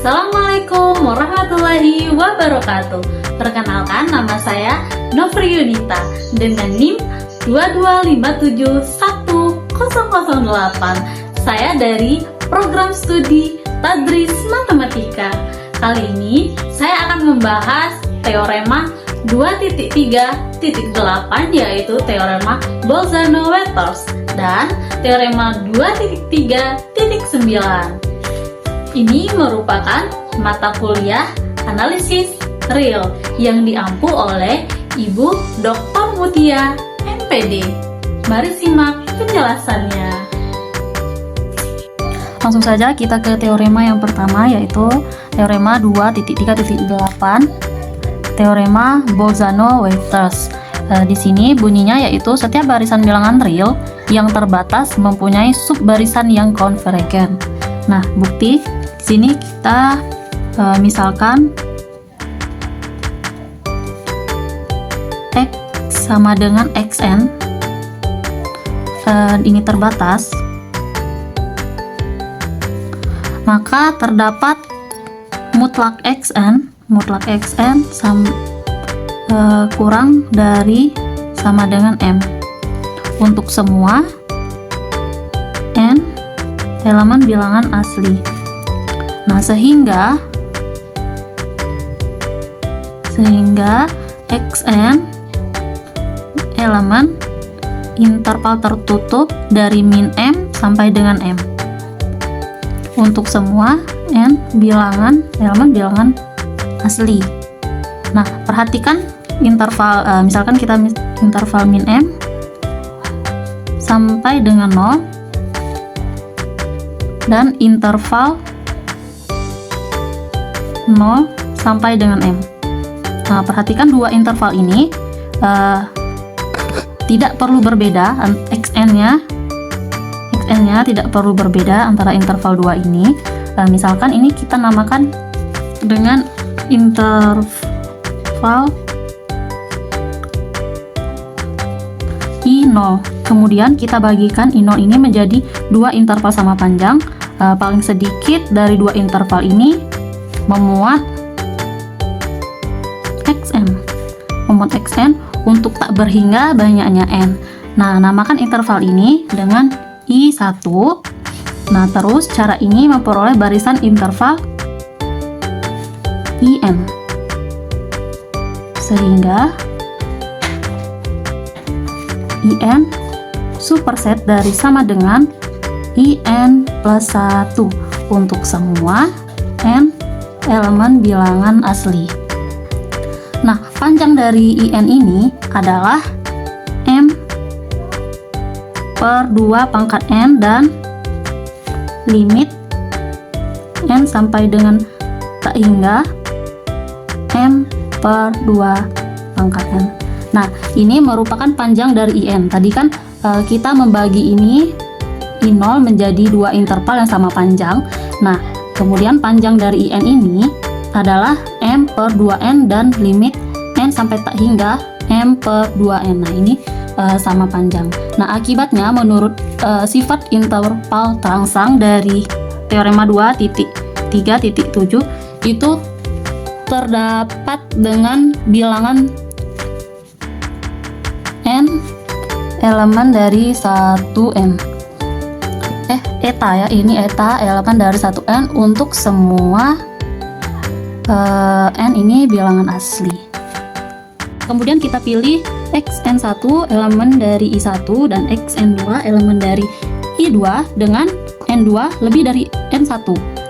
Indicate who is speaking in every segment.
Speaker 1: Assalamualaikum warahmatullahi wabarakatuh. Perkenalkan, nama saya Novri Yunita dengan NIM 225710008. Saya dari program studi Tadris Matematika. Kali ini saya akan membahas teorema 2.3.8, yaitu teorema Bolzano-Wetters, dan teorema 2.3.9. Ini merupakan mata kuliah analisis real yang diampu oleh Ibu Dr. Mutia, MPD. Mari simak penjelasannya.
Speaker 2: Langsung saja kita ke teorema yang pertama, yaitu teorema 2.3.8, teorema Bolzano-Wetters. Di sini bunyinya yaitu setiap barisan bilangan real yang terbatas mempunyai subbarisan yang konvergen. Nah, bukti di sini kita misalkan X sama dengan XN, ini terbatas, maka terdapat mutlak XN kurang dari sama dengan M untuk semua N elemen bilangan asli. Nah, sehingga XN elemen interval tertutup dari min M sampai dengan M untuk semua N elemen bilangan asli. Nah, perhatikan interval, misalkan kita interval min M sampai dengan 0 dan interval 0 sampai dengan M. Nah, perhatikan dua interval ini tidak perlu berbeda, XN-nya tidak perlu berbeda antara interval dua ini. Misalkan ini kita namakan dengan interval I0. Kemudian kita bagikan I0 ini menjadi dua interval sama panjang. Paling sedikit dari dua interval ini memuat XN untuk tak berhingga banyaknya N. Nah, namakan interval ini dengan I1. Nah, terus cara ini memperoleh barisan interval IN, sehingga IN superset dari sama dengan IN plus 1 untuk semua N elemen bilangan asli. Nah, panjang dari IN ini adalah M per 2 pangkat N dan limit N sampai dengan tak hingga M per 2 pangkat N. Nah, ini merupakan panjang dari IN. Tadi kan kita membagi ini I0 menjadi dua interval yang sama panjang. Nah, kemudian panjang dari IN ini adalah M per 2N dan limit N sampai tak hingga M per 2N. Nah, ini sama panjang. Nah, akibatnya menurut sifat interval terangsang dari teorema 2.3.7 itu terdapat dengan bilangan N elemen dari 1N. Eta ya, ini eta elemen dari 1N untuk semua N ini bilangan asli. Kemudian kita pilih XN1 elemen dari I1 dan XN2 elemen dari I2 dengan N2 lebih dari N1.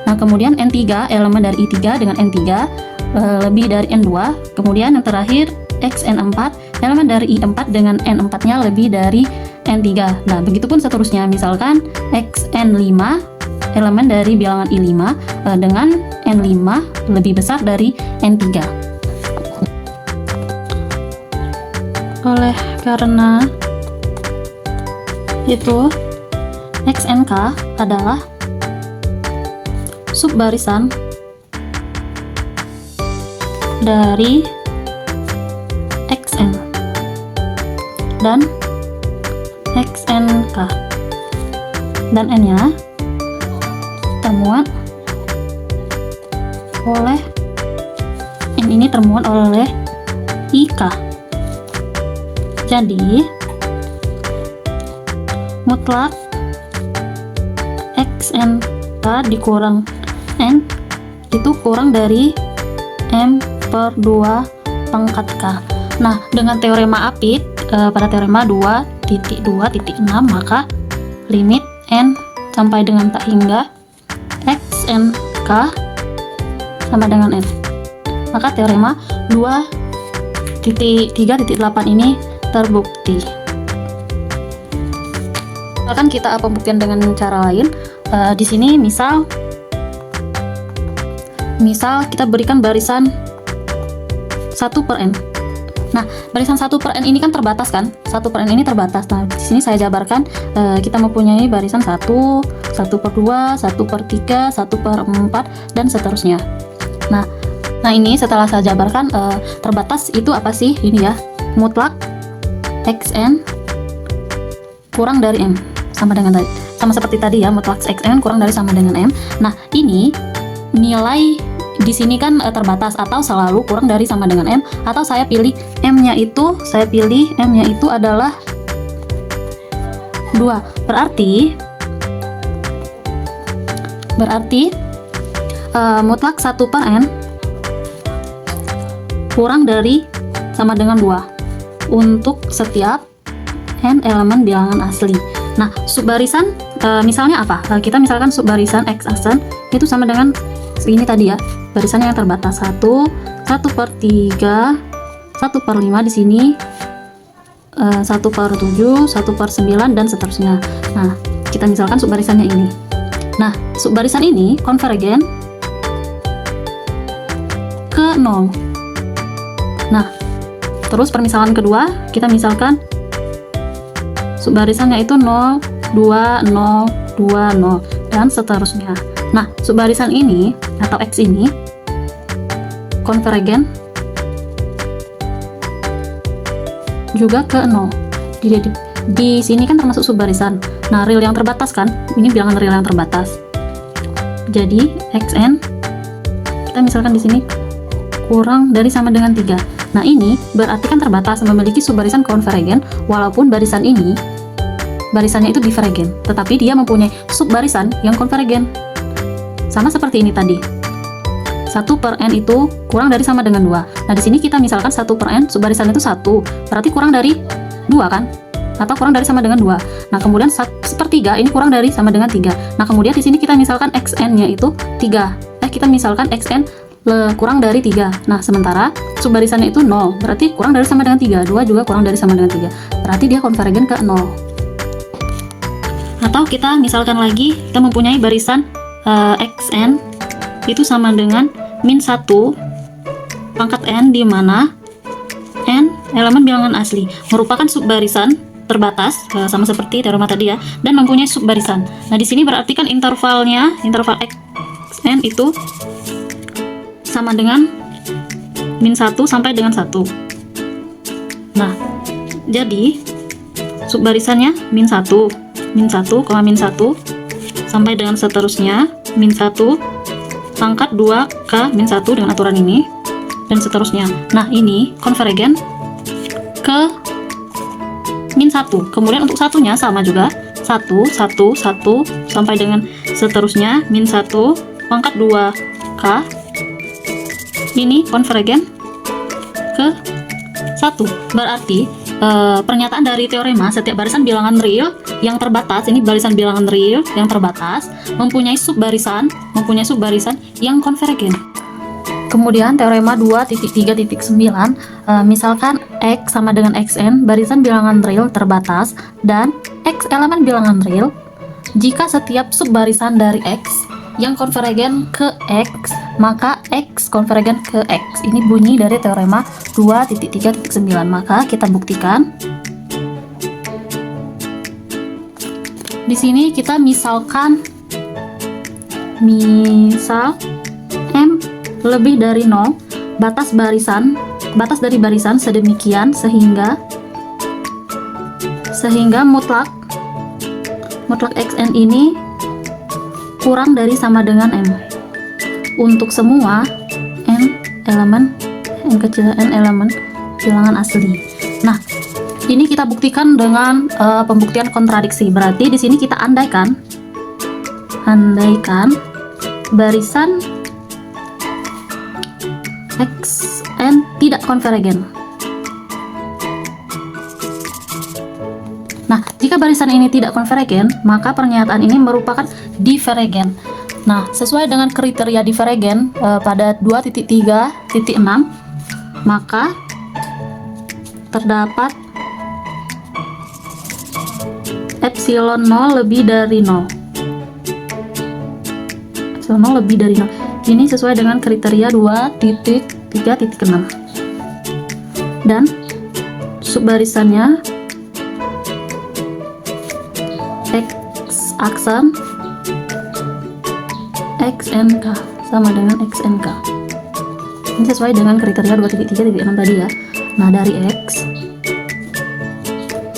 Speaker 2: Nah, kemudian N3 elemen dari I3 dengan N3 lebih dari N2. Kemudian yang terakhir XN4 elemen dari I4 dengan N4-nya lebih dari N3. Nah, begitupun seterusnya. Misalkan XN5 elemen dari bilangan I5 dengan N5 lebih besar dari N3. Oleh karena itu, XNK adalah subbarisan dari XN dan XNK, dan N-nya termuat oleh N ini termuat oleh IK. Jadi mutlak XNK dikurang N itu kurang dari M per 2 pangkat K. Nah, dengan teorema Apit pada teorema 2.2.6, maka limit N sampai dengan tak hingga XNK sama dengan N. Maka teorema 2.3.8 ini terbukti. Akan kita pembuktian dengan cara lain. Di sini misal kita berikan barisan 1 per N. Nah, barisan 1 per N ini kan terbatas kan? 1 per N ini terbatas. Nah, di sini saya jabarkan kita mempunyai barisan 1, 1 per 2, 1 per 3, 1 per 4, dan seterusnya. Nah ini setelah saya jabarkan terbatas itu apa sih? Ini ya, mutlak XN kurang dari M sama dengan tadi. Sama seperti tadi ya, mutlak XN kurang dari sama dengan M. Nah, ini nilai di sini kan terbatas atau selalu kurang dari sama dengan M, atau saya pilih M-nya itu adalah 2. Berarti mutlak 1 per N kurang dari sama dengan 2 untuk setiap N elemen bilangan asli. Nah, subbarisan misalnya apa? Kita misalkan subbarisan X aksen itu sama dengan ini tadi ya, barisan yang terbatas 1 per 3, 1 per 5 di sini, 1 per 7, 1 per 9, dan seterusnya. Nah, kita misalkan subbarisannya ini. Nah, subbarisan ini konvergen ke 0. Nah, terus permisalan kedua, kita misalkan subbarisannya itu 0, 2, 0, 2, 0, dan seterusnya. Nah, subbarisan ini atau X ini konvergen juga ke 0. Di sini kan termasuk subbarisan. Nah, real yang terbatas kan? Ini bilangan real yang terbatas. Jadi, XN kita misalkan di sini kurang dari sama dengan 3. Nah, ini berarti kan terbatas, memiliki subbarisan konvergen walaupun barisan ini barisannya itu divergen, tetapi dia mempunyai subbarisan yang konvergen. Sama seperti ini tadi. 1 per N itu kurang dari sama dengan 2. Nah, di sini kita misalkan 1 per N subbarisan itu 1, berarti kurang dari 2 kan? Atau kurang dari sama dengan 2. Nah, kemudian 1/3 ini kurang dari sama dengan 3. Nah, kemudian di sini kita misalkan XN-nya itu 3. Kita misalkan XN kurang dari 3. Nah, sementara subbarisannya itu 0, berarti kurang dari sama dengan 3. 2 juga kurang dari sama dengan 3. Berarti dia konvergen ke 0. Atau kita misalkan lagi, kita mempunyai barisan XN itu sama dengan -1 pangkat N, di mana N elemen bilangan asli, merupakan subbarisan terbatas sama seperti teorema tadi ya, dan mempunyai subbarisan. Nah, di sini berarti kan interval XN itu sama dengan -1 sampai dengan 1. Nah, jadi subbarisannya -1, -1, sampai dengan seterusnya -1 pangkat 2 ke -1 dengan aturan ini, dan seterusnya. Nah, ini konvergen ke -1. Kemudian untuk satunya sama juga, 1 sampai dengan seterusnya -1 pangkat 2 K. Ini konvergen ke 1. Berarti pernyataan dari teorema setiap barisan bilangan real yang terbatas, ini barisan bilangan real yang terbatas, mempunyai subbarisan yang konvergen. Kemudian teorema 2.3.9, misalkan X sama dengan XN barisan bilangan real terbatas dan X elemen bilangan real jika setiap subbarisan dari X yang konvergen ke X, maka X konvergen ke X. Ini bunyi dari teorema 2.3.9. Maka kita buktikan. Di sini kita misalkan M lebih dari 0, batas dari barisan sedemikian sehingga sehingga mutlak xn ini kurang dari sama dengan m untuk semua n kecil n elemen bilangan asli. Nah, ini kita buktikan dengan pembuktian kontradiksi. Berarti di sini kita andaikan barisan xn tidak konvergen. Nah, jika barisan ini tidak konvergen, maka pernyataan ini merupakan divergen. Nah, sesuai dengan kriteria divergen pada 2.3.6, maka terdapat epsilon 0 lebih dari 0. Epsilon 0 lebih dari 0. Ini sesuai dengan kriteria 2.3.6. Dan subbarisannya X aksen XNK sama dengan XNK. Ini sesuai dengan kriteria 2.3.6 tadi ya. Nah, dari X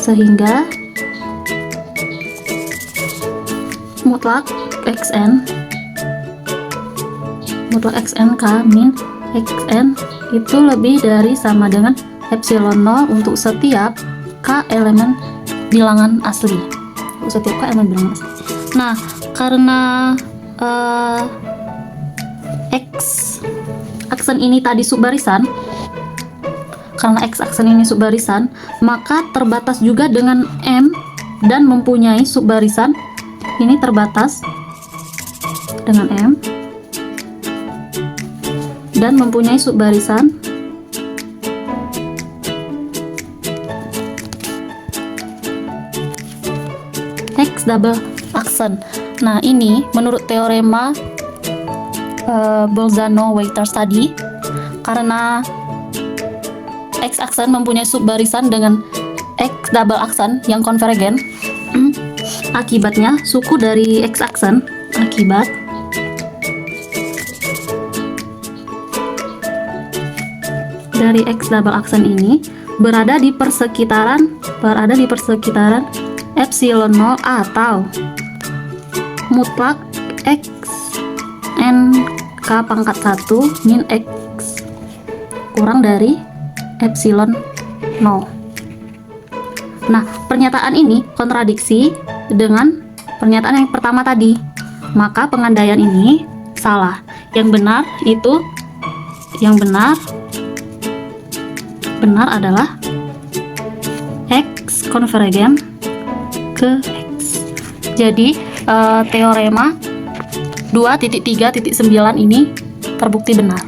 Speaker 2: sehingga mutlak XNK min XN itu lebih dari sama dengan epsilon 0 untuk setiap K elemen bilangan asli. Untuk setiap K elemen bilangan asli. Nah, karena X aksen ini tadi subbarisan, maka terbatas juga dengan M dan mempunyai subbarisan. Ini terbatas dengan M dan mempunyai subbarisan X double aksen. Nah, ini menurut teorema Bolzano-Weierstrass tadi, karena X aksen mempunyai subbarisan dengan X double aksen yang konvergen, akibatnya suku dari X aksen dari X double aksen ini berada di persekitaran epsilon 0 atau mutlak X n K pangkat 1 min X kurang dari epsilon 0. Nah, pernyataan ini kontradiksi dengan pernyataan yang pertama tadi. Maka pengandaian ini salah. Yang benar adalah X konvergen ke X. Jadi teorema 2.3.9 ini terbukti benar.